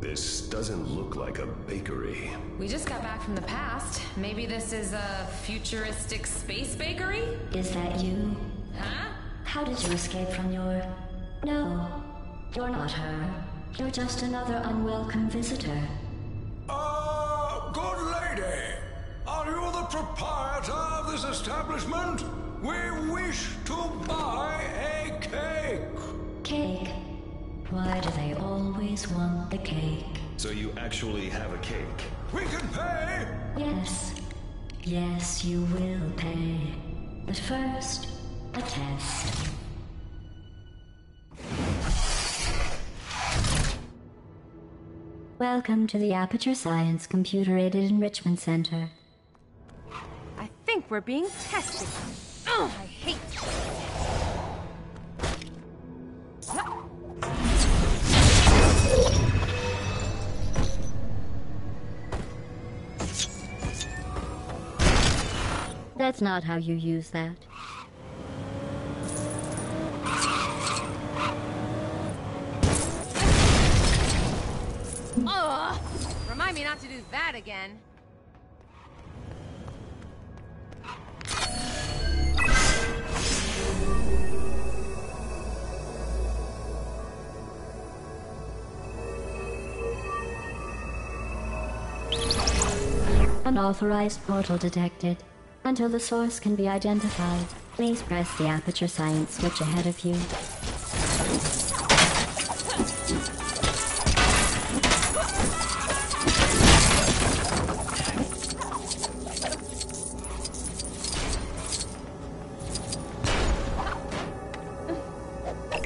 This doesn't look like a bakery. We just got back from the past. Maybe this is a futuristic space bakery? Is that you? Huh? How did you escape from your... No, you're not her. You're just another unwelcome visitor. Good lady. Are you the proprietor of this establishment? We wish to buy a cake. Cake? Why do they always want the cake? So you actually have a cake? We can pay. Yes. Yes, you will pay. But first, a test. Welcome to the Aperture Science Computer-Aided Enrichment Center. I think we're being tested. Ugh, I hate That's not how you use that. Ugh! Remind me not to do that again. Unauthorized portal detected. Until the source can be identified, please press the Aperture Science switch ahead of you.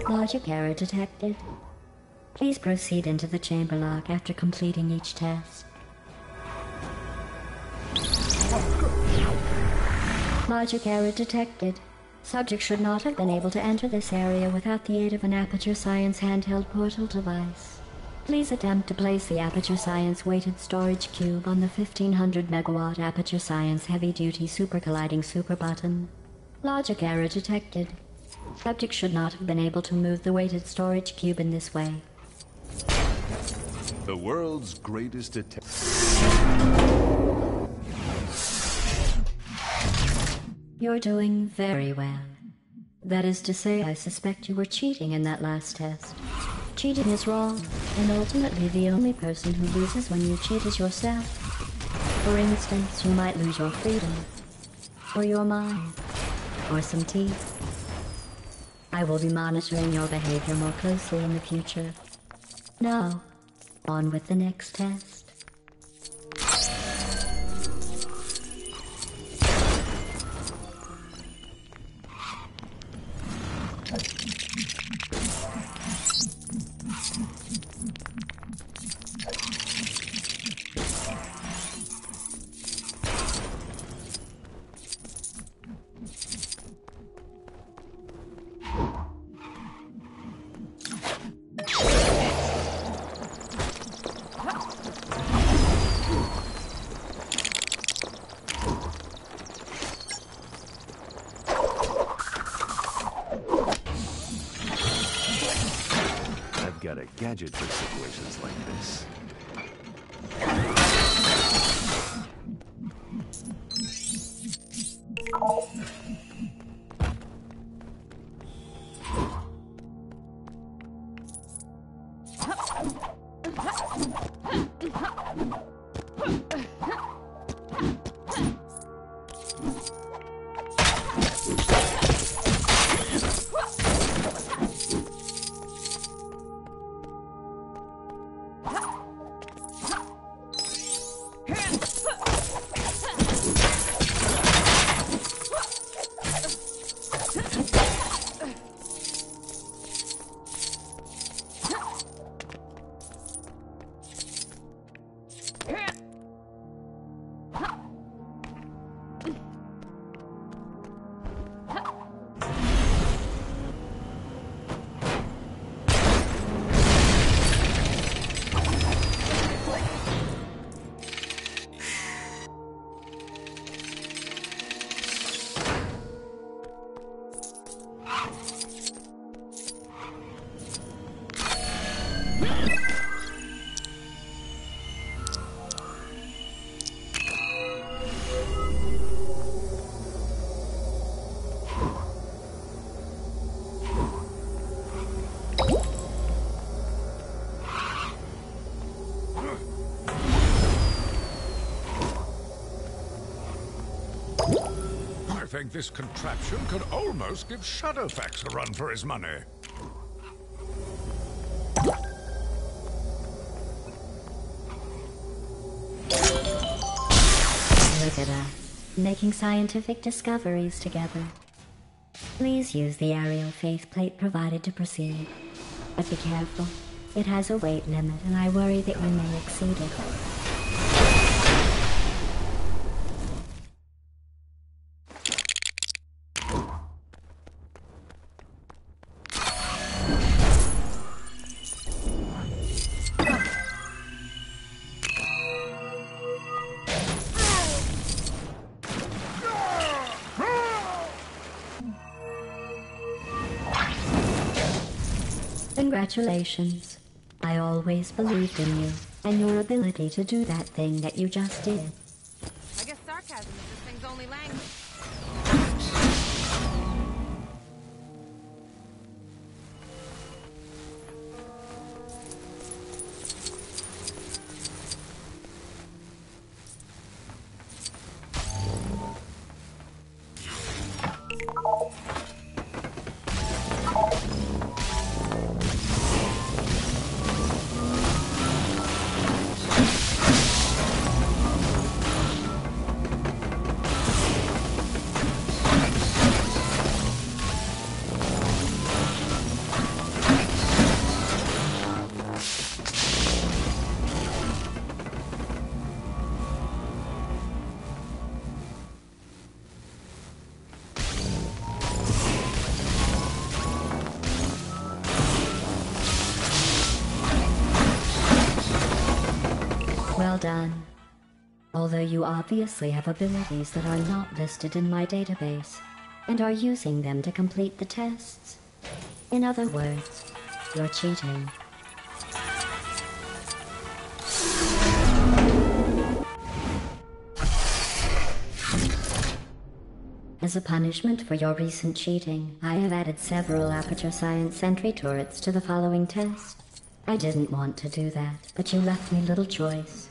Logic error detected. Please proceed into the chamber lock after completing each test. Logic error detected. Subject should not have been able to enter this area without the aid of an Aperture Science handheld portal device. Please attempt to place the Aperture Science weighted storage cube on the 1500 megawatt Aperture Science heavy-duty super-colliding super button. Logic error detected. Subject should not have been able to move the weighted storage cube in this way. The world's greatest detective. You're doing very well. That is to say, I suspect you were cheating in that last test. Cheating is wrong, and ultimately the only person who loses when you cheat is yourself. For instance, you might lose your freedom, or your mind, or some teeth. I will be monitoring your behavior more closely in the future. Now, on with the next test. Got a gadget for situations like this. think this contraption could almost give Shadowfax a run for his money. Look at us, making scientific discoveries together. Please use the aerial faceplate provided to proceed. But be careful. It has a weight limit, and I worry that you may exceed it. Congratulations. I always believed in you, and your ability to do that thing that you just did. I guess sarcasm is this thing's only language. Well done. Although you obviously have abilities that are not listed in my database, and are using them to complete the tests. In other words, you're cheating. As a punishment for your recent cheating, I have added several Aperture Science Sentry turrets to the following test. I didn't want to do that, but you left me little choice.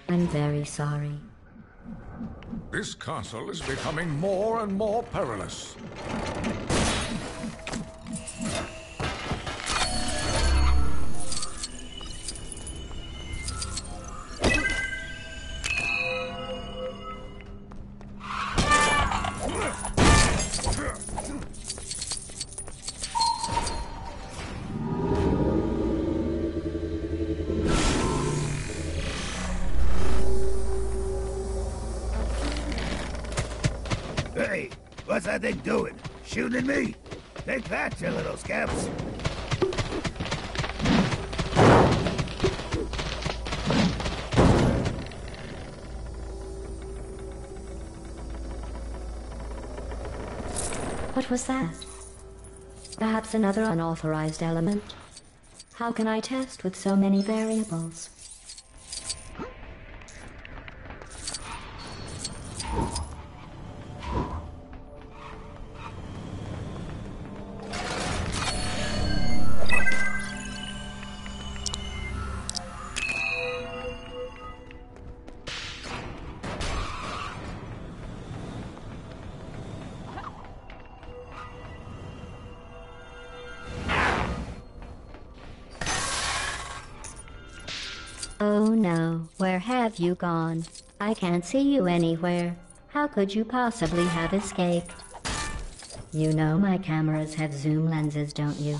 I'm very sorry. This castle is becoming more and more perilous. Hey, what's that thing doing? Shooting at me? Take that, you little scamps. What was that? Perhaps another unauthorized element? How can I test with so many variables? Oh no, where have you gone? I can't see you anywhere. How could you possibly have escaped? You know my cameras have zoom lenses, don't you?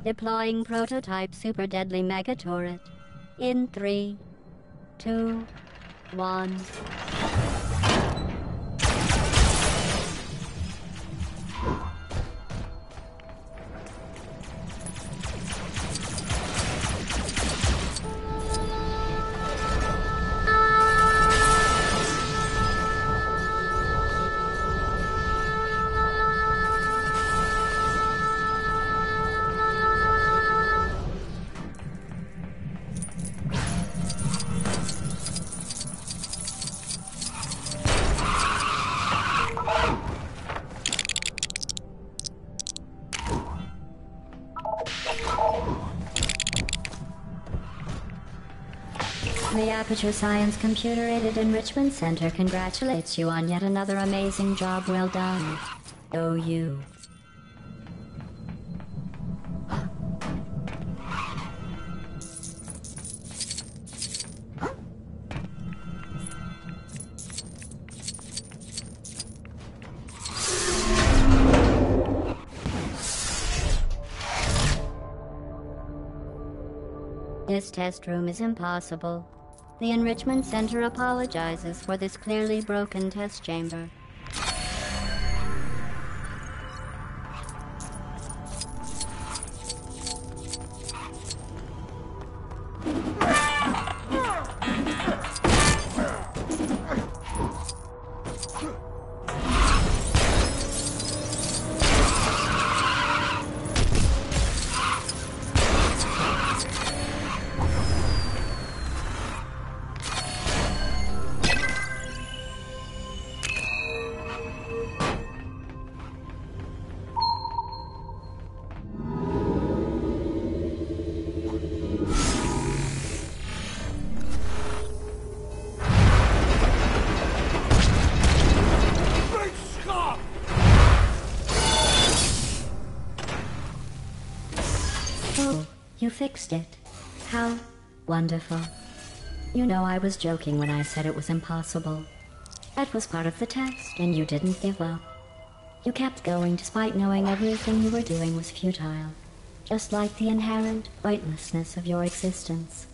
Deploying prototype super deadly mega turret. In 3, 2, 1. The Aperture Science Computer-Aided Enrichment Center congratulates you on yet another amazing job well done. OU. This test room is impossible. The Enrichment Center apologizes for this clearly broken test chamber. Oh, you fixed it. How wonderful. You know I was joking when I said it was impossible. That was part of the test, and you didn't give up. You kept going despite knowing everything you were doing was futile, just like the inherent pointlessness of your existence.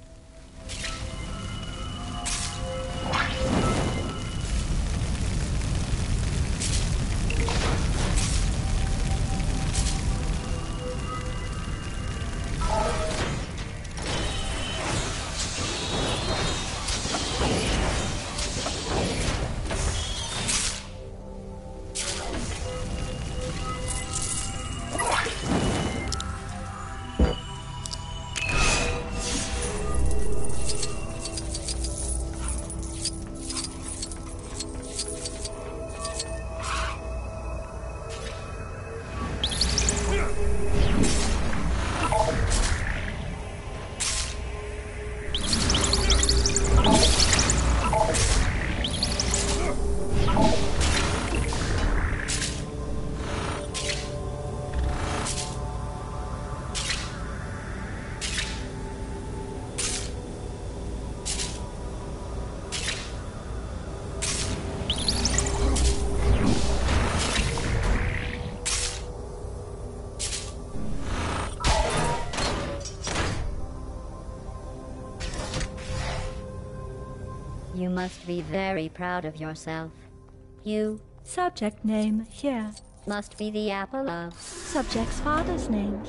You must be very proud of yourself. You Subject name here. must be the apple of... Subject's father's name.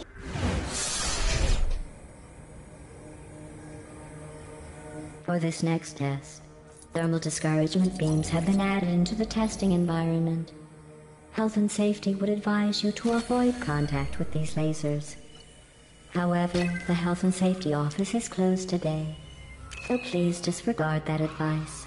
For this next test, thermal discouragement beams have been added into the testing environment. Health and safety would advise you to avoid contact with these lasers. However, the Health and Safety Office is closed today, so please disregard that advice.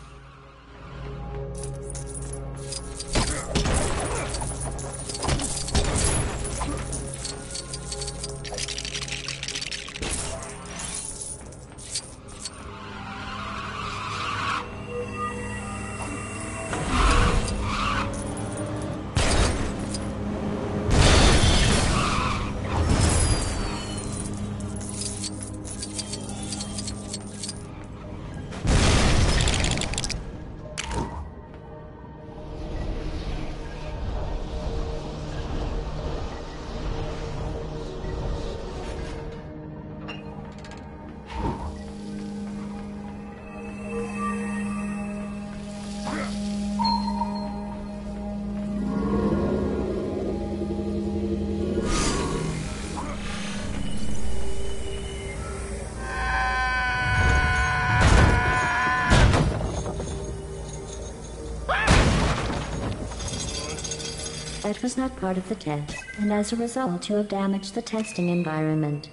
That was not part of the test, and as a result you have damaged the testing environment.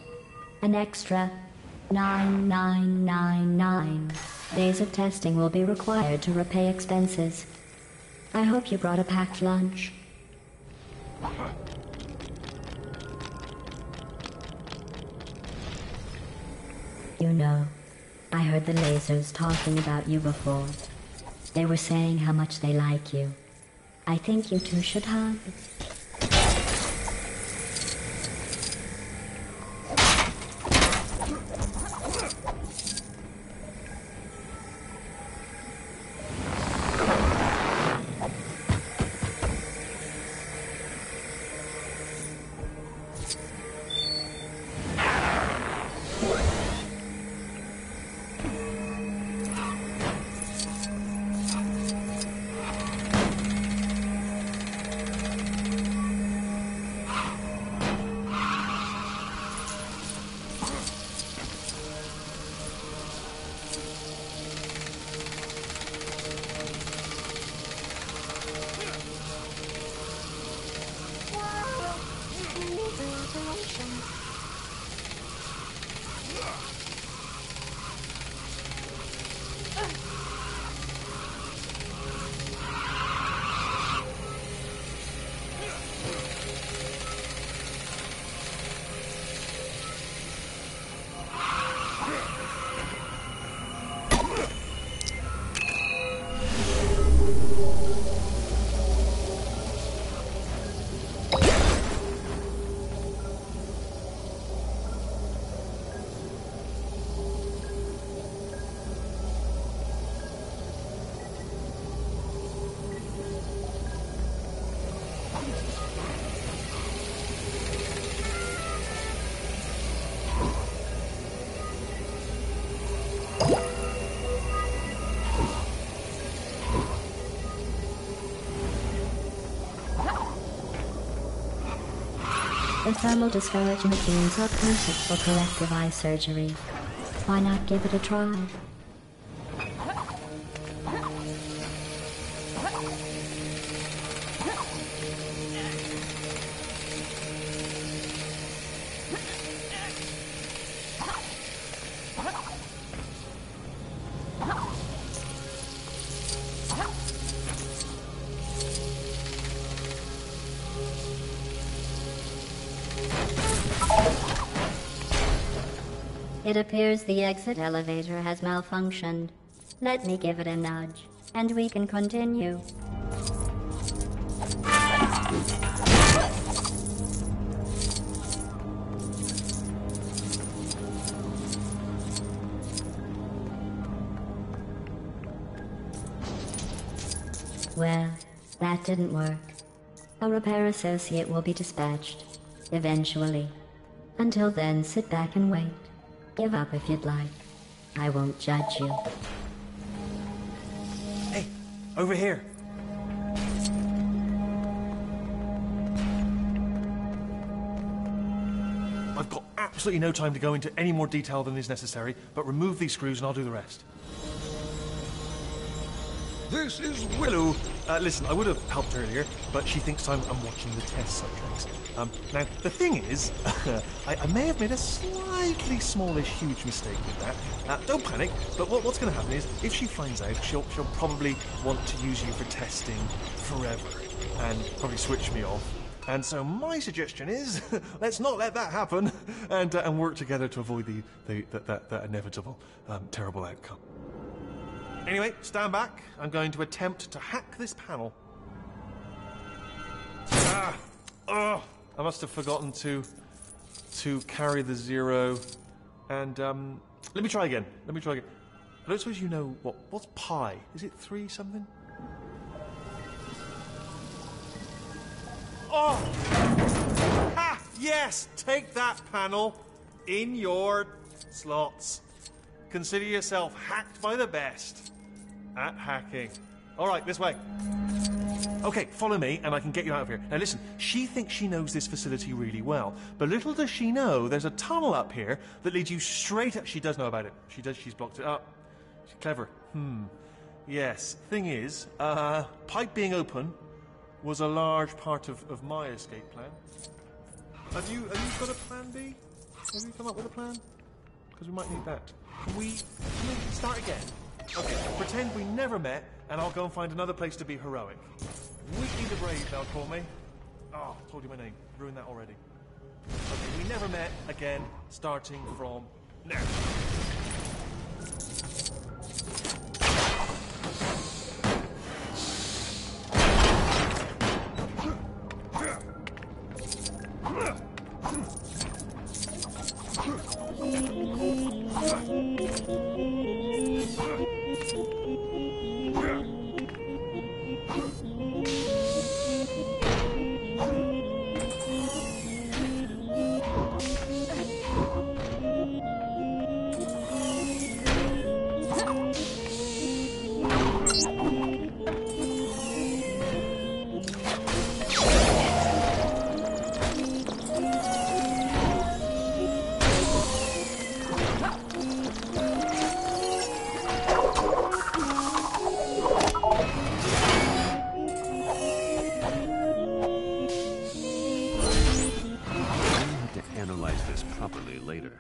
An extra 9999 days of testing will be required to repay expenses. I hope you brought a packed lunch. You know, I heard the lasers talking about you before. They were saying how much they like you. I think you two should hug. The thermal discouragement beams are perfect for corrective eye surgery. Why not give it a try? It appears the exit elevator has malfunctioned. Let me give it a nudge, and we can continue. Well, that didn't work. A repair associate will be dispatched, eventually. Until then, sit back and wait. Give up if you'd like. I won't judge you. Hey, over here. I've got absolutely no time to go into any more detail than is necessary, but remove these screws and I'll do the rest. This is Willow. Listen, I would have helped earlier, but she thinks I'm watching the test subjects. Now, the thing is, I may have made a slightly smallish, huge mistake with that. Don't panic, but what's going to happen is, if she finds out, she'll probably want to use you for testing forever, and probably switch me off. And so my suggestion is, let's not let that happen, and work together to avoid that inevitable, terrible outcome. Anyway, stand back. I'm going to attempt to hack this panel. I must have forgotten to carry the 0. And let me try again. I don't suppose you know what's pi? Is it 3 something? Oh! Ha! Yes! Take that, panel. In your slots. Consider yourself hacked by the best at hacking. All right, this way. Okay, follow me and I can get you out of here. Now listen, she thinks she knows this facility really well, but little does she know there's a tunnel up here that leads you straight up. She does know about it. She's blocked it up. She's clever. Yes, thing is, pipe being open was a large part of my escape plan. Have you got a plan B? Have you come up with a plan? Because we might need that. Can we start again? Okay, pretend we never met, and I'll go and find another place to be heroic. Wheatley the Brave, they'll call me. Oh, told you my name. Ruined that already. Okay, we never met again, starting from now. Analyze this properly later.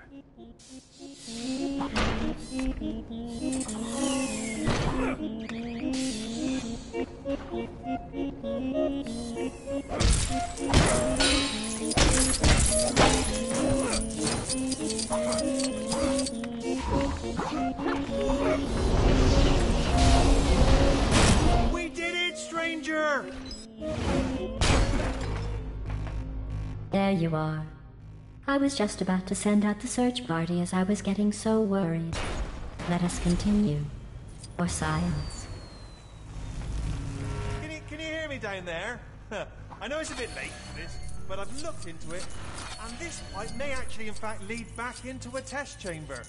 We did it, stranger! There you are. I was just about to send out the search party as I was getting so worried. Let us continue. Or silence. Can you hear me down there? I know it's a bit late for this, but I've looked into it, and this pipe may actually in fact lead back into a test chamber.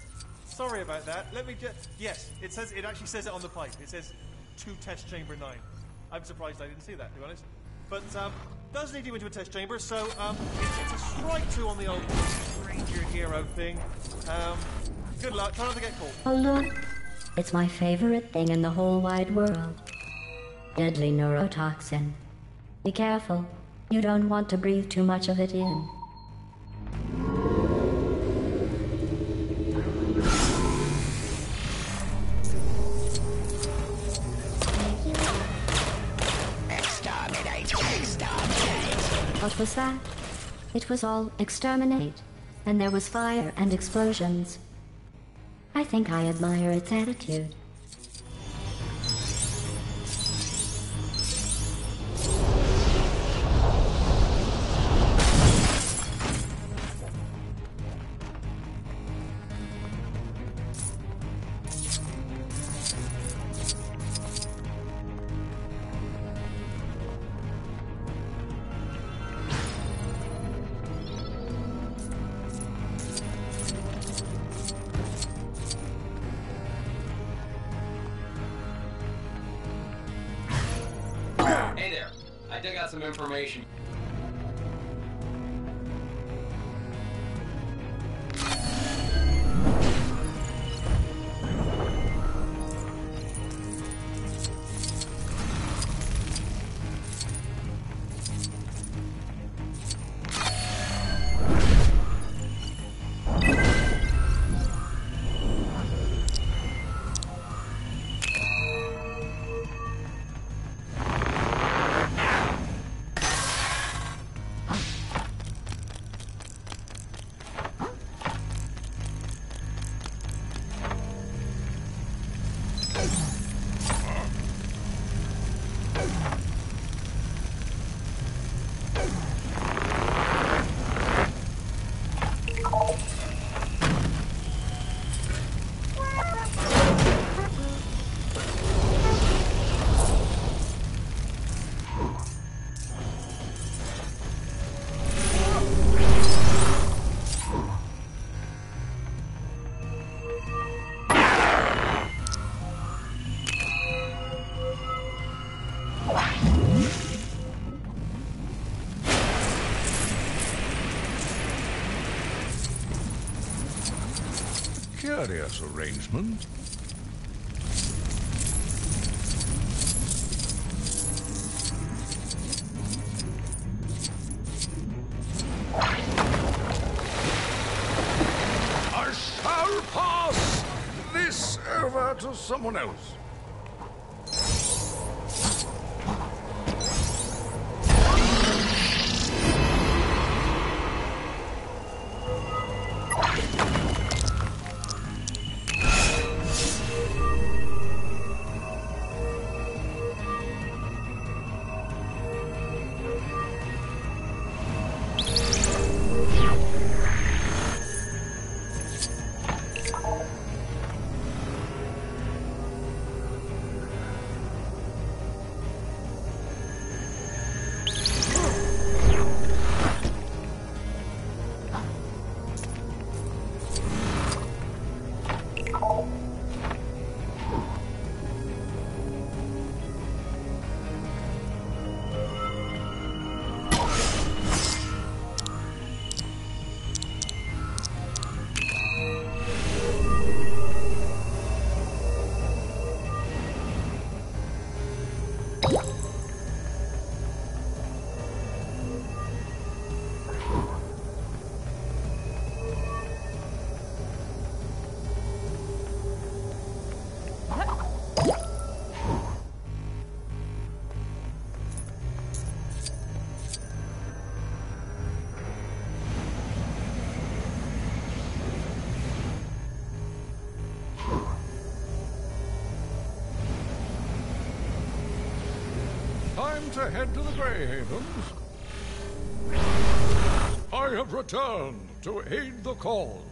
Sorry about that. Let me just... Yes, it actually says it on the pipe. It says to test chamber 9. I'm surprised I didn't see that, to be honest. But, does lead you into a test chamber, so, it's a strike 2 on the old Ranger Hero thing. Good luck. Try not to get caught. Oh look, it's my favorite thing in the whole wide world. Deadly neurotoxin. Be careful. You don't want to breathe too much of it in. What was that? It was all exterminate, and there was fire and explosions. I think I admire its attitude. Hey there, I dug out some information. Curious arrangement. I shall pass this over to someone else. time to head to the Grey Havens. I have returned to aid the cause.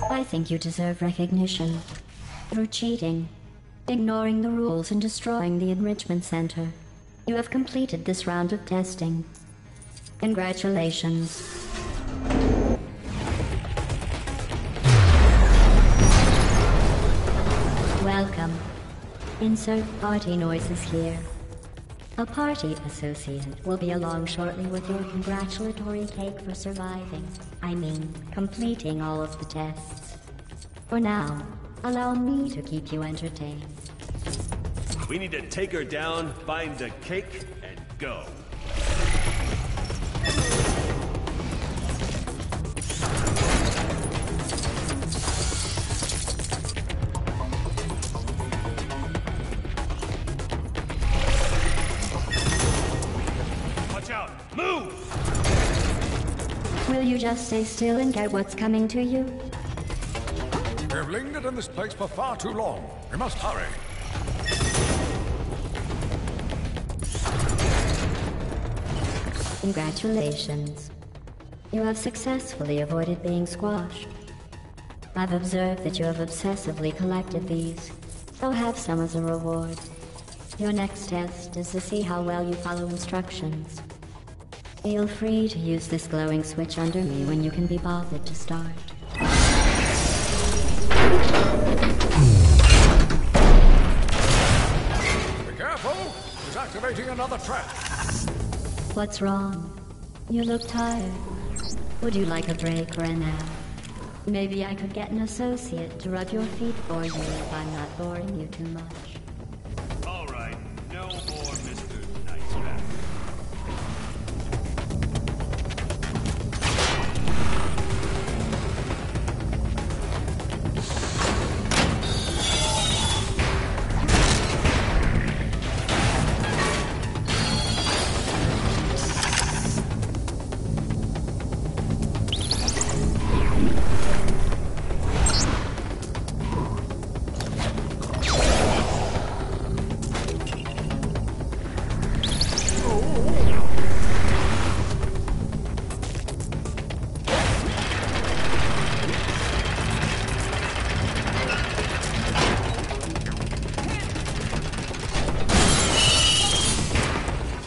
I think you deserve recognition. Through cheating, ignoring the rules, and destroying the enrichment center, you have completed this round of testing. Congratulations. Welcome. Insert party noises here. A party associate will be along shortly with your congratulatory cake for surviving. I mean, completing all of the tests. For now, allow me to keep you entertained. We need to take her down, find the cake, and go. Watch out! Move! Will you just stay still and get what's coming to you? We have lingered in this place for far too long. We must hurry. Congratulations. You have successfully avoided being squashed. I've observed that you have obsessively collected these, so have some as a reward. Your next test is to see how well you follow instructions. Feel free to use this glowing switch under me when you can be bothered to start. Be careful! He's activating another trap. What's wrong? You look tired. Would you like a break or a nap? Maybe I could get an associate to rub your feet for you if I'm not boring you too much. All right, no more Mr. Nice Guy.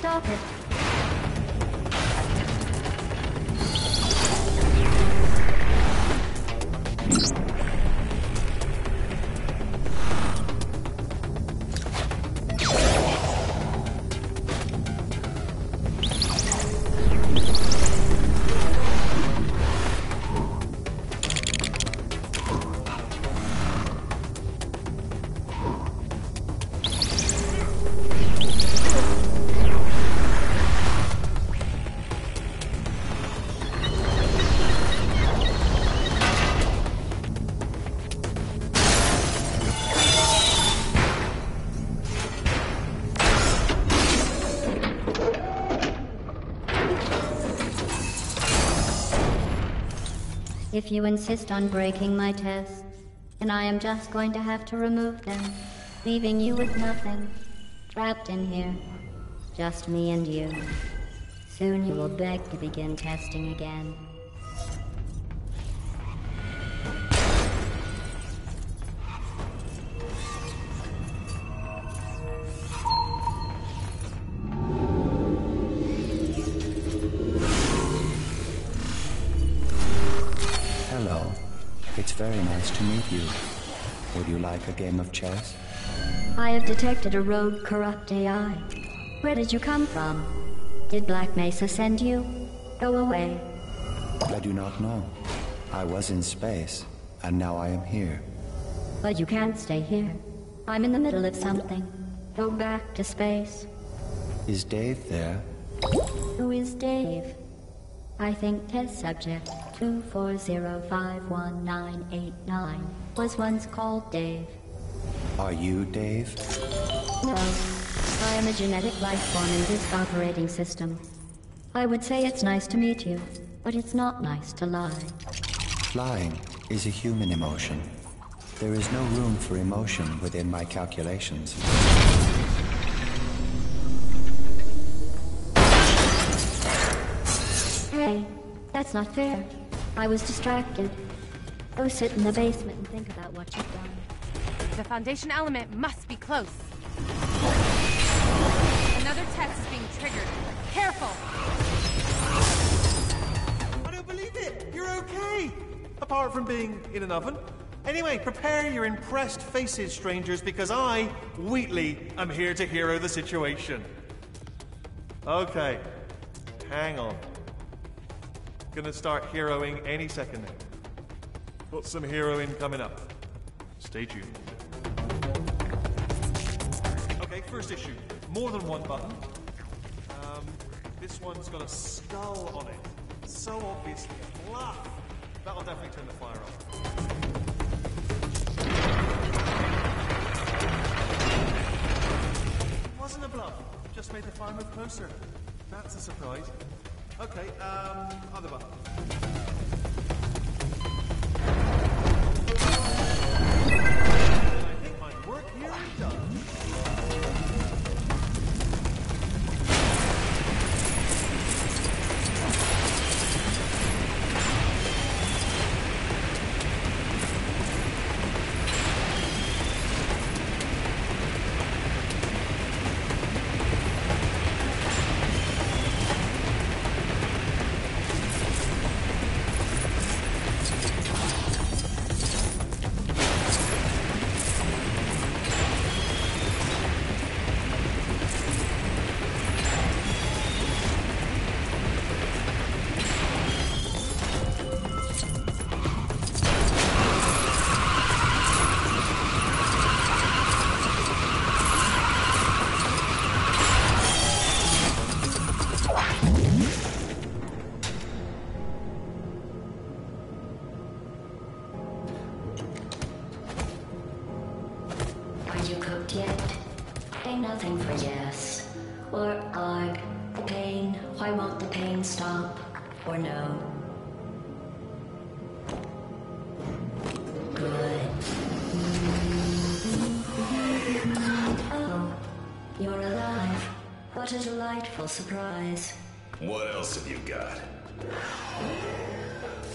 Stop it. If you insist on breaking my tests, then I am just going to have to remove them, leaving you with nothing. Trapped in here. Just me and you. Soon you will beg to begin testing again. Hello. It's very nice to meet you. Would you like a game of chess? I have detected a rogue, corrupt AI. Where did you come from? Did Black Mesa send you? Go away. I do not know. I was in space, and now I am here. But you can't stay here. I'm in the middle of something. Go back to space. Is Dave there? Who is Dave? I think test subject 240518989 was once called Dave. Are you Dave? No, I am a genetic life form in this operating system. I would say it's nice to meet you, but it's not nice to lie. Flying is a human emotion. There is no room for emotion within my calculations. Hey, that's not fair. I was distracted. Go sit in the basement and think about what you've done. The Foundation element must be close. Another test is being triggered. Careful! I don't believe it! You're okay! Apart from being in an oven. Anyway, prepare your impressed faces, strangers, because I, Wheatley, am here to hero the situation. Okay, hang on. Gonna start heroing any second now. Got some heroing coming up. Stay tuned. Okay, first issue. More than one button. This one's got a skull on it. So obviously a bluff. That'll definitely turn the fire off. It wasn't a bluff. Just made the fire move closer. That's a surprise. Okay, other button. I think my work here is done. Nothing for yes. Or arg. The pain. Why won't the pain stop? Or no. Good. Oh, you're alive. What a delightful surprise. What else have you got?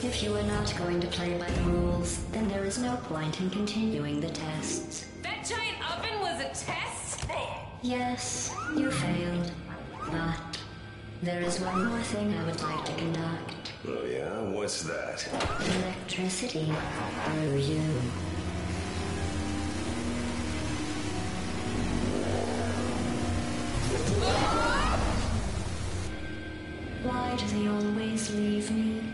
If you are not going to play by the rules, then there is no point in continuing the tests. That giant oven was a test? Yes, you failed. But there is one more thing I would like to conduct. Oh yeah? What's that? Electricity through you. Why do they always leave me?